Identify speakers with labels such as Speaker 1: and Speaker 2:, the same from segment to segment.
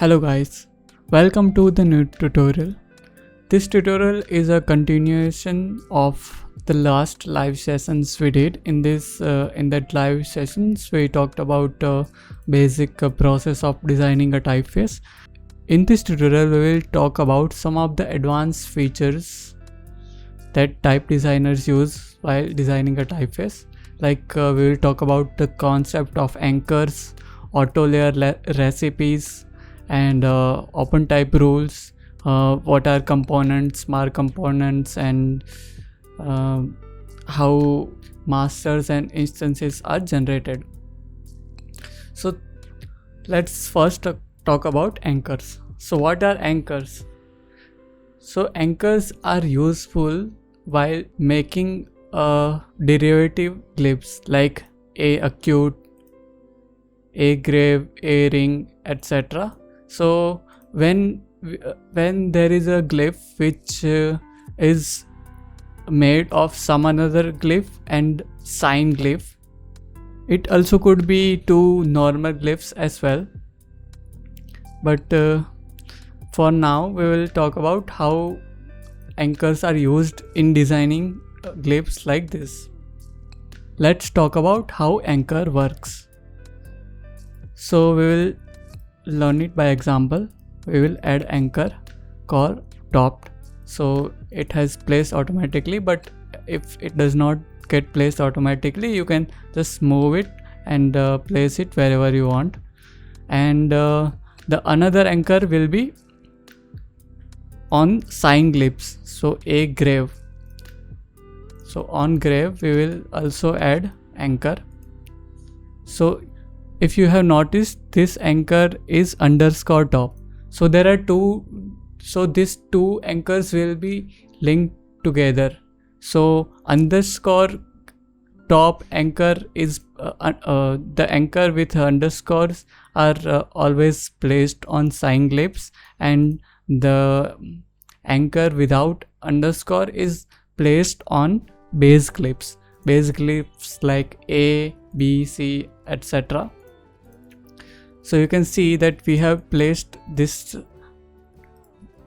Speaker 1: Hello guys, welcome to the new tutorial. This tutorial is a continuation of the last live sessions we did. In that live sessions we talked about basic process of designing a typeface. In this tutorial we will talk about some of the advanced features that type designers use while designing a typeface. We will talk about the concept of anchors, auto layer recipes, and open type rules, what are components, smart components, and how masters and instances are generated. So let's first talk about anchors. So what are anchors? So anchors are useful while making derivative glyphs like a acute, a grave, a ring, etc. So when there is a glyph which is made of some another glyph and sign glyph, it also could be two normal glyphs as well, but for now we will talk about how anchors are used in designing glyphs like this. Let's talk about how anchor works. So we will learn it by example. We will add anchor called topped, so it has placed automatically, but if it does not get placed automatically, you can just move it and place it wherever you want. And the another anchor will be on sign glyphs, so a grave. So on grave we will also add anchor. So if you have noticed, this anchor is underscore top. So there are two, so these two anchors will be linked together. So underscore top anchor is the anchor with underscores are always placed on sign glyphs, and the anchor without underscore is placed on base glyphs like A, B, C, etc. So you can see that we have placed this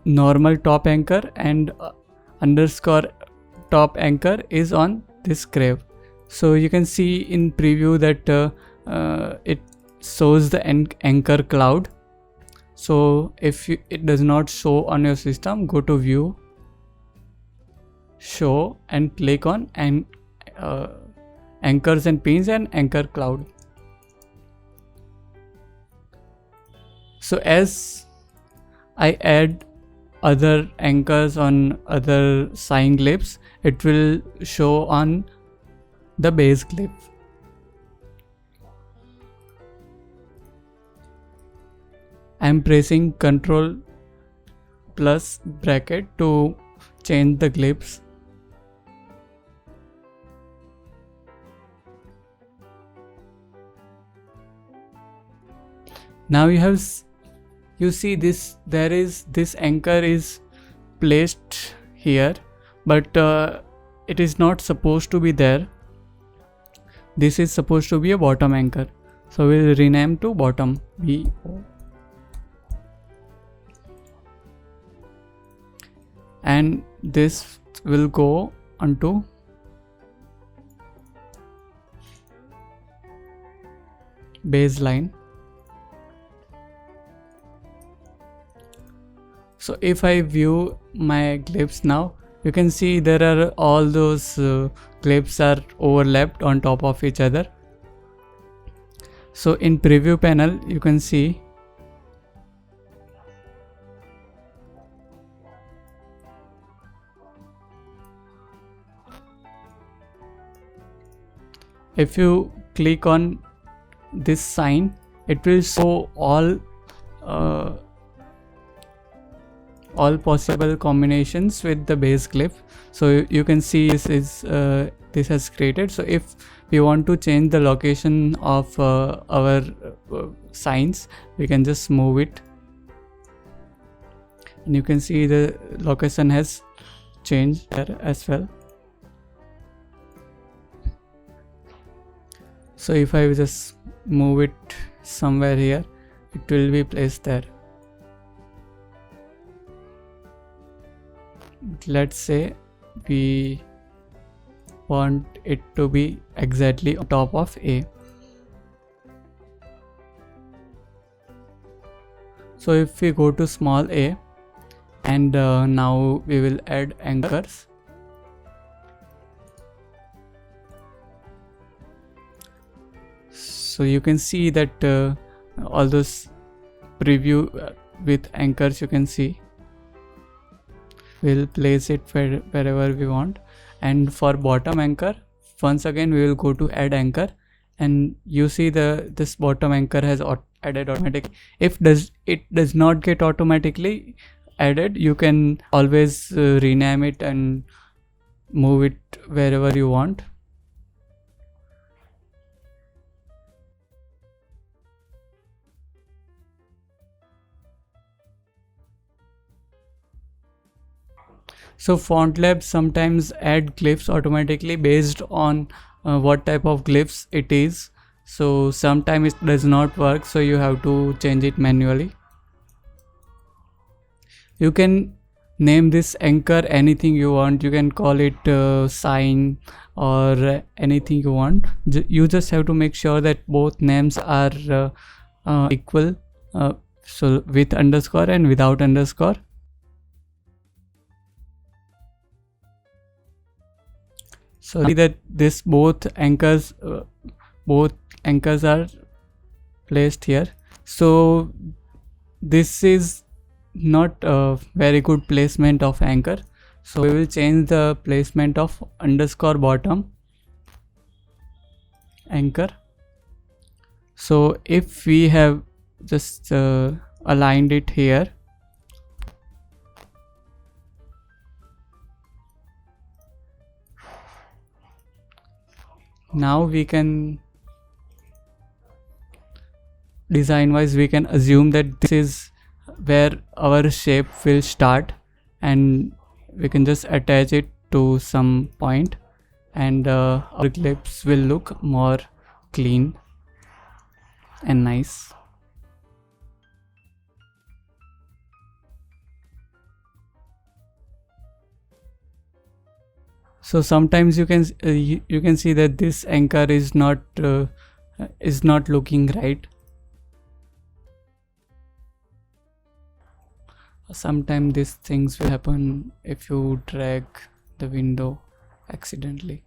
Speaker 1: normal top anchor, and underscore top anchor is on this grave. So you can see in preview that it shows the anchor cloud. So if it does not show on your system, go to view, show, and click on anchors and pins and anchor cloud. So as I add other anchors on other sign glyphs, it will show on the base glyph. I am pressing Ctrl plus bracket to change the glyphs. Now you see this, there is this anchor is placed here, but it is not supposed to be there. This is supposed to be a bottom anchor, so we'll rename to bottom, BO. And this will go onto baseline. So if I view my glyphs now, you can see there are all those glyphs are overlapped on top of each other. So in preview panel you can see if you click on this sign, it will show all possible combinations with the base glyph. So you can see this has created. So if we want to change the location of our signs, we can just move it, and you can see the location has changed there as well. So if I just move it somewhere here, it will be placed there. but let's say we want it to be exactly on top of A. So if we go to small a, and now we will add anchors. So you can see that all those preview with anchors, you can see we'll place it wherever we want. And for bottom anchor, once again we will go to add anchor, and you see this bottom anchor has added automatically. If it does not get automatically added, you can always rename it and move it wherever you want. So FontLab sometimes add glyphs automatically based on what type of glyphs it is. So sometimes it does not work, so you have to change it manually. You can name this anchor anything you want. You can call it sign or anything you want. You just have to make sure that both names are equal, so with underscore and without underscore. So see that this both anchors are placed here. So this is not a very good placement of anchor, so we will change the placement of underscore bottom anchor. So if we have just aligned it here, now we can design wise we can assume that this is where our shape will start, and we can just attach it to some point, and our glyphs will look more clean and nice. So sometimes you can see that this anchor is not looking right. Sometimes these things will happen if you drag the window accidentally.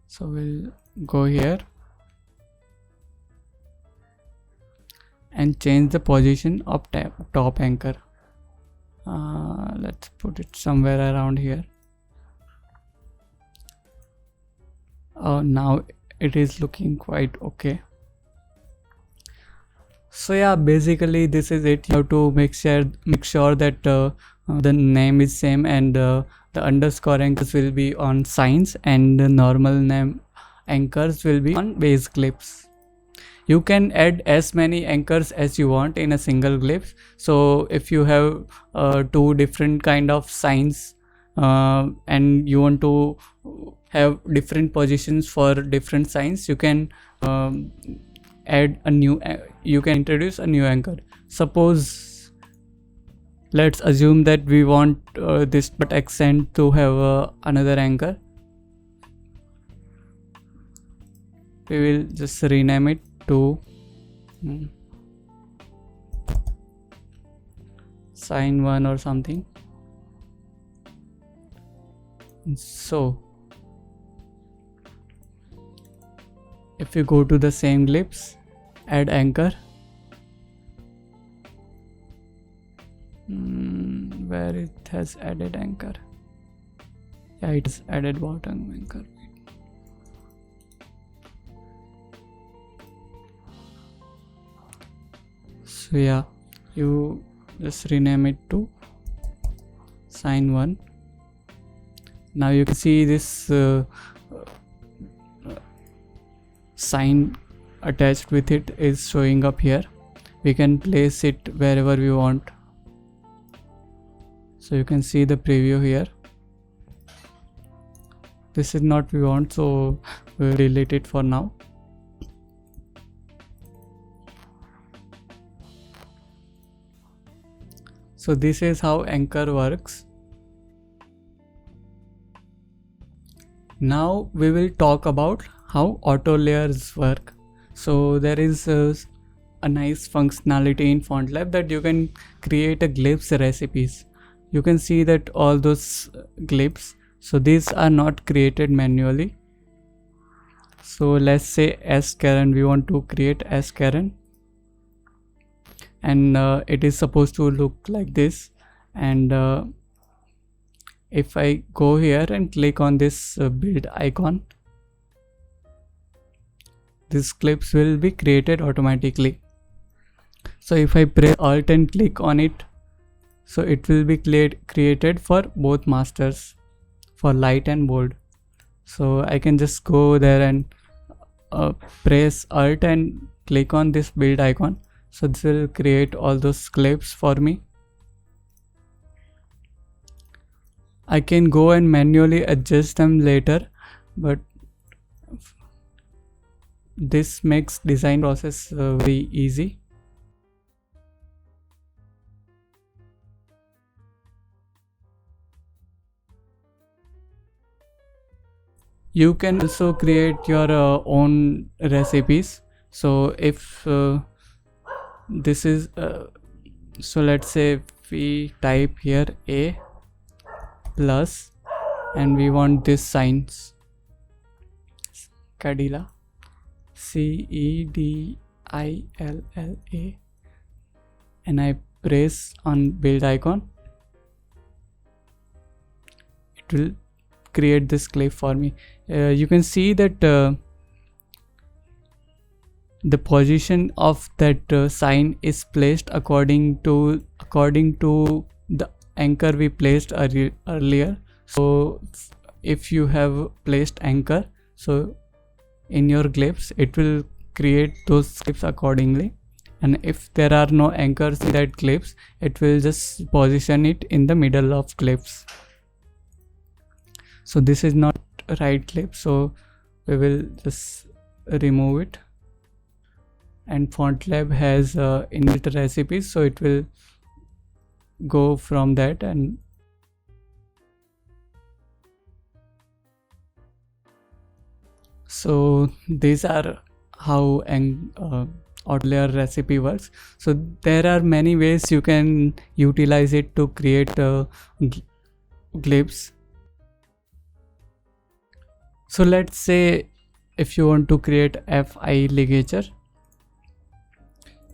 Speaker 1: So we'll go here and change the position of top anchor. Let's put it somewhere around here. Now it is looking quite okay. So yeah, basically this is it. You have to make sure that the name is same, and the underscore anchors will be on signs, and the normal name anchors will be on base glyphs. You can add as many anchors as you want in a single glyph. So if you have two different kind of signs and you want to have different positions for different signs, you can introduce a new anchor. Suppose let's assume that we want this dot accent to have another anchor. We will just rename it to sign 1 or something. So if you go to the same glyphs, add anchor, where it has added anchor. Yeah, it has added bottom anchor. So yeah, you just rename it to sign 1. Now you can see this sign attached with it is showing up here. We can place it wherever we want. So you can see the preview here. This is not we want, so we'll delete it for now. So this is how Anchor works. Now we will talk about how auto layers work. So there is a nice functionality in FontLab that you can create a glyphs recipes. You can see that all those glyphs, so these are not created manually. So let's say S Karen, we want to create S Karen, and it is supposed to look like this. And if I go here and click on this build icon, these clips will be created automatically. So if I press Alt and click on it, so it will be created for both masters, for light and bold. So I can just go there and press Alt and click on this build icon. So this will create all those clips for me. I can go and manually adjust them later, but this makes design process very easy. You can also create your own recipes. So if this is so let's say we type here A plus, and we want this signs, Cadilla, CEDILLA, and I press on build icon, it will create this clip for me. You can see that the position of that sign is placed according to the anchor we placed earlier. So if you have placed anchor, so in your glyphs it will create those glyphs accordingly, and if there are no anchors in that glyphs, it will just position it in the middle of glyphs. So this is not right glyph, so we will just remove it. And FontLab has inbuilt recipes, so it will go from that. And so these are how auto layer recipe works. So there are many ways you can utilize it to create glyphs. So let's say if you want to create FI ligature,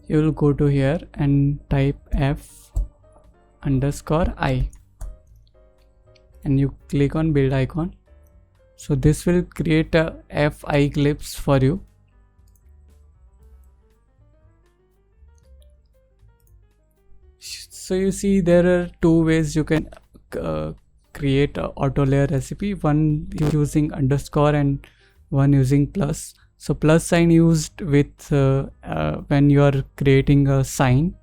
Speaker 1: you will go to here and type F_I, and you click on build icon. So this will create a FI glyphs for you. So you see there are two ways you can create a auto layer recipe, one using underscore and one using plus. So plus sign used with when you are creating a sign.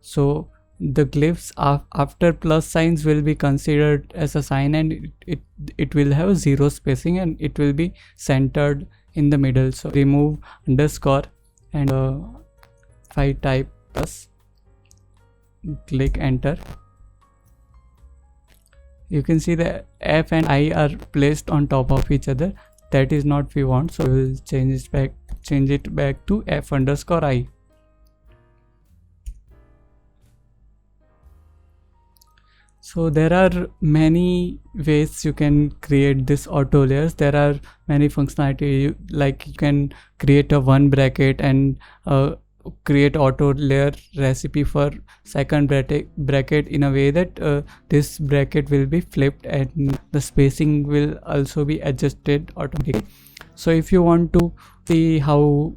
Speaker 1: So the glyphs after plus signs will be considered as a sign, and it will have zero spacing, and it will be centered in the middle. So remove underscore, and if I type plus, click enter, you can see the F and I are placed on top of each other. That is not we want, so we will change it back to F_I. So there are many ways you can create this auto layers. There are many functionality, like you can create a one bracket and create auto layer recipe for second bracket in a way that this bracket will be flipped and the spacing will also be adjusted automatically. So if you want to see how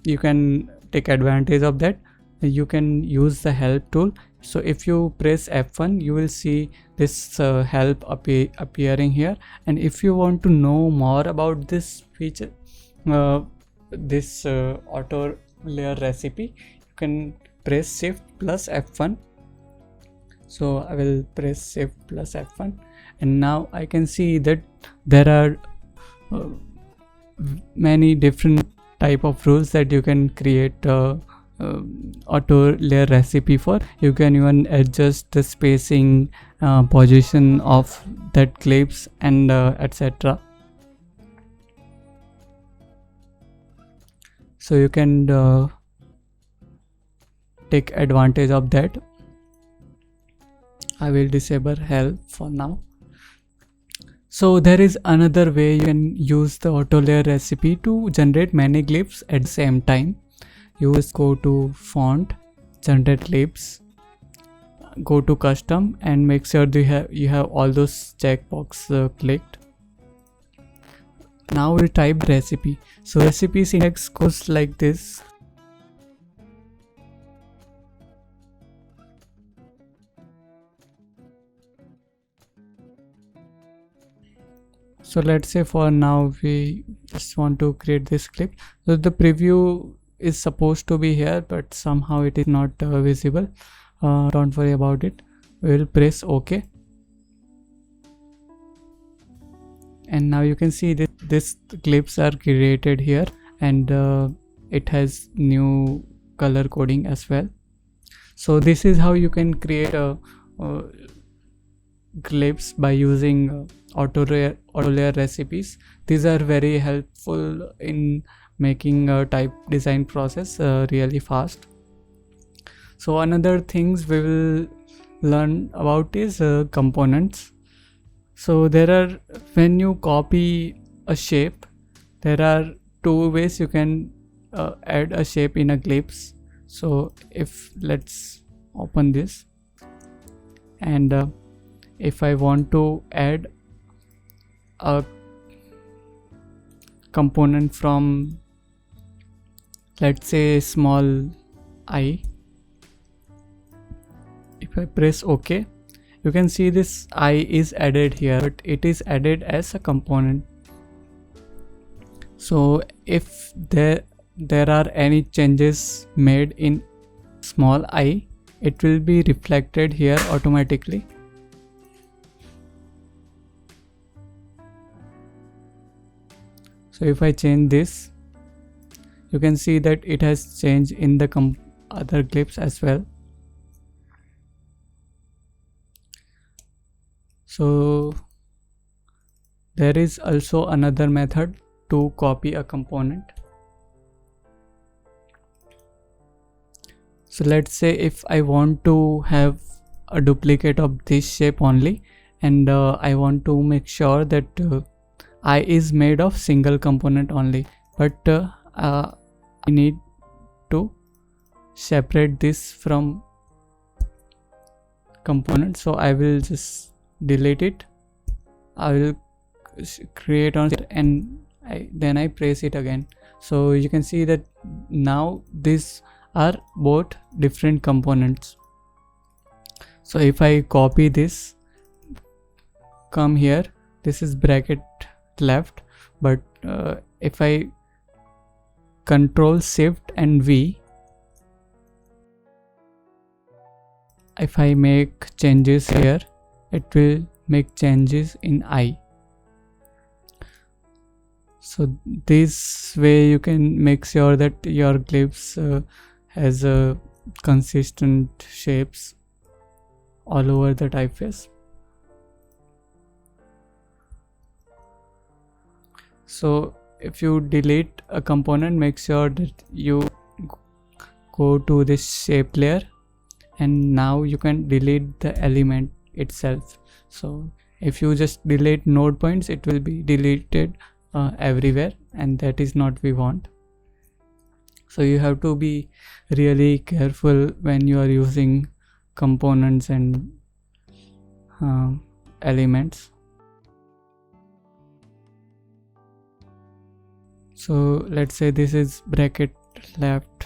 Speaker 1: you can take advantage of that, you can use the help tool. So if you press F1, you will see this help appearing here, and if you want to know more about this feature, this auto layer recipe, you can press Shift plus F1. So I will press Shift plus F1, and now I can see that there are many different type of rules that you can create auto layer recipe for. You can even adjust the spacing, position of that clips, and etc. So you can take advantage of that. I will disable help for now. So there is another way you can use the auto layer recipe to generate many glyphs at the same time. You just go to font, generate glyphs, go to custom, and make sure you have all those checkbox clicked. Now we type recipe. So recipe syntax goes like this. So let's say for now we just want to create this clip. So the preview is supposed to be here, but somehow it is not visible. Don't worry about it. We will press OK. And now you can see this clips are created here, and it has new color coding as well. So this is how you can create clips by using auto layer recipes. These are very helpful in making a type design process really fast. So another things we will learn about is components. So there are, when you copy a shape, there are two ways you can add a shape in a glyphs. So if let's open this, and if I want to add a component from, let's say, small I, if I press OK, you can see this I is added here, but it is added as a component. So if there are any changes made in small I, it will be reflected here automatically. So if I change this, you can see that it has changed in the other clips as well. So there is also another method to copy a component. So let's say if I want to have a duplicate of this shape only, and I want to make sure that I is made of single component only, but I need to separate this from component. So I will just delete it. I will create on it, and then I press it again. So you can see that now these are both different components. So if I copy this, come here, this is bracket left, but if I Control Shift and V, if I make changes here, it will make changes in I. So this way you can make sure that your clips has consistent shapes all over the typeface. So if you delete a component, make sure that you go to this shape layer, and now you can delete the element itself. So if you just delete node points, it will be deleted everywhere, and that is not we want. So you have to be really careful when you are using components and elements. So let's say this is bracket left,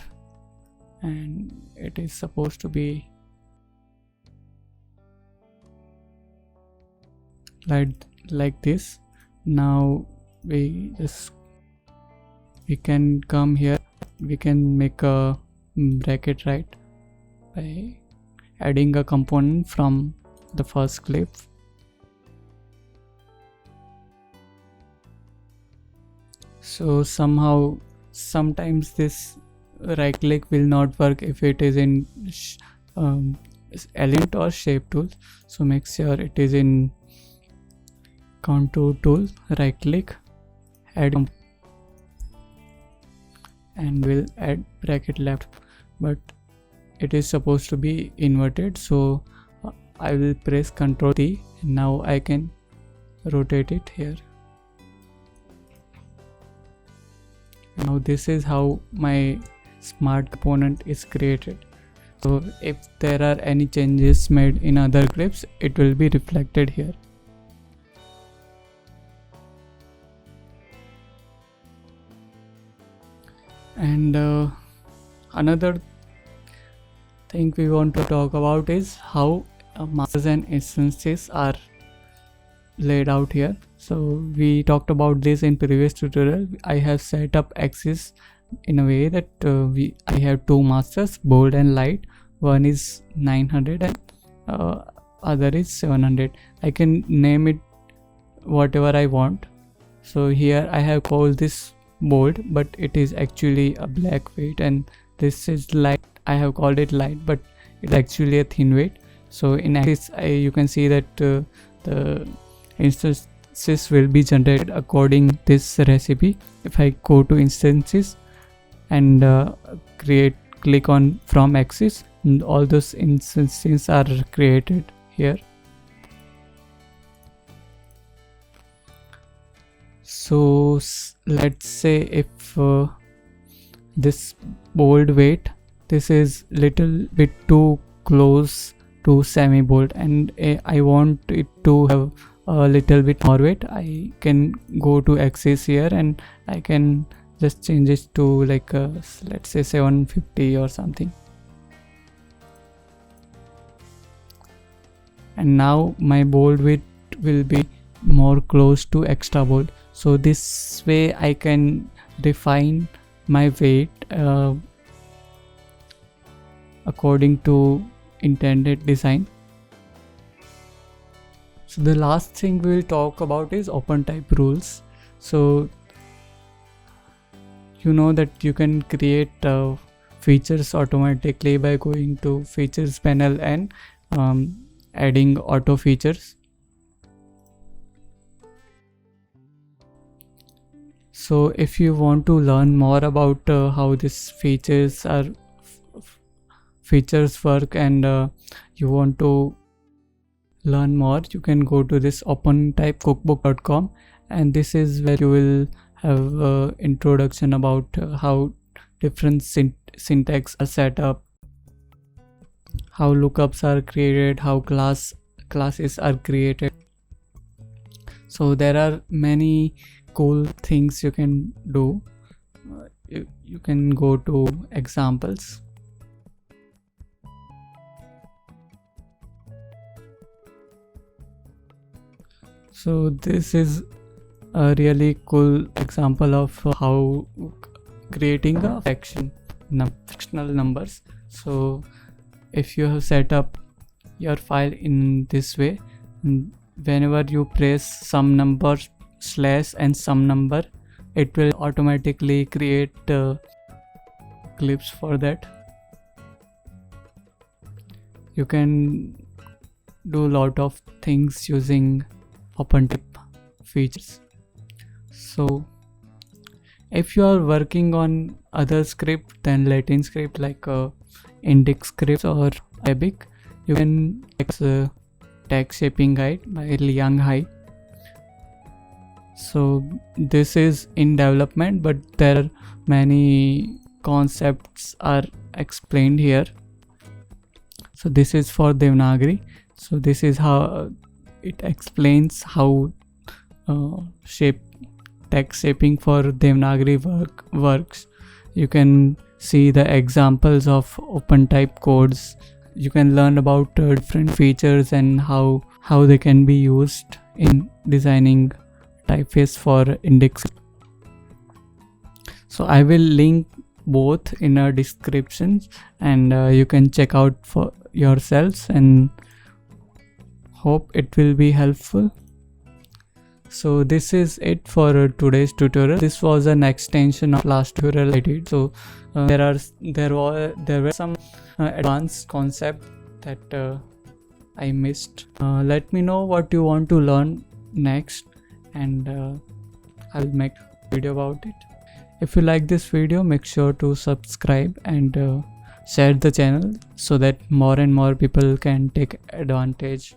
Speaker 1: and it is supposed to be like this. Now we can come here, we can make a bracket right by adding a component from the first clip. So sometimes this right click will not work if it is in element or shape tool. So make sure it is in contour tool, right click, add, and we'll add bracket left, but it is supposed to be inverted, so I will press Ctrl T. Now I can rotate it here. Now this is how my smart component is created. So if there are any changes made in other clips, it will be reflected here. And another thing we want to talk about is how masters and instances are laid out here. So we talked about this in previous tutorial. I have set up axis in a way that I have two masters, bold and light. One is 900 and other is 700. I can name it whatever I want. So here I have called this bold, but it is actually a black weight, and this is light. I have called it light, but it's actually a thin weight. So in axis you can see that the instances will be generated according this recipe. If I go to instances and click on from axis, and all those instances are created here. So let's say if this bold weight, this is little bit too close to semi bold, and I want it to have a little bit more weight, I can go to axis here and I can just change it to like let's say 750 or something. And now my bold width will be more close to extra bold. So this way I can define my weight according to intended design. So the last thing we will talk about is OpenType rules. So you know that you can create features automatically by going to features panel and adding auto features. So if you want to learn more about how these features work and you want to learn more, you can go to this opentypecookbook.com, and this is where you will have introduction about how different syntax are set up, how lookups are created, how classes are created. So there are many cool things you can do. You can go to examples. So this is a really cool example of how creating a fractional numbers. So if you have set up your file in this way, whenever you press some number / and some number, it will automatically create clips for that. You can do a lot of things using OpenType features. So if you are working on other script than Latin script like Index scripts or Arabic, you can use Text Shaping Guide by Liang Hai. So this is in development, but there are many concepts are explained here. So this is for Devanagari. So this is how it explains how text shaping for Devanagari works. You can see the examples of OpenType codes. You can learn about different features and how they can be used in designing typeface for index. So I will link both in our descriptions, and you can check out for yourselves, and hope it will be helpful. So this is it for today's tutorial. This was an extension of last tutorial I did. So there were some advanced concept that I missed. Let me know what you want to learn next, and I'll make a video about it. If you like this video, make sure to subscribe and share the channel so that more and more people can take advantage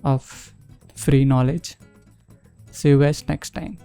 Speaker 1: of free knowledge. See you guys next time.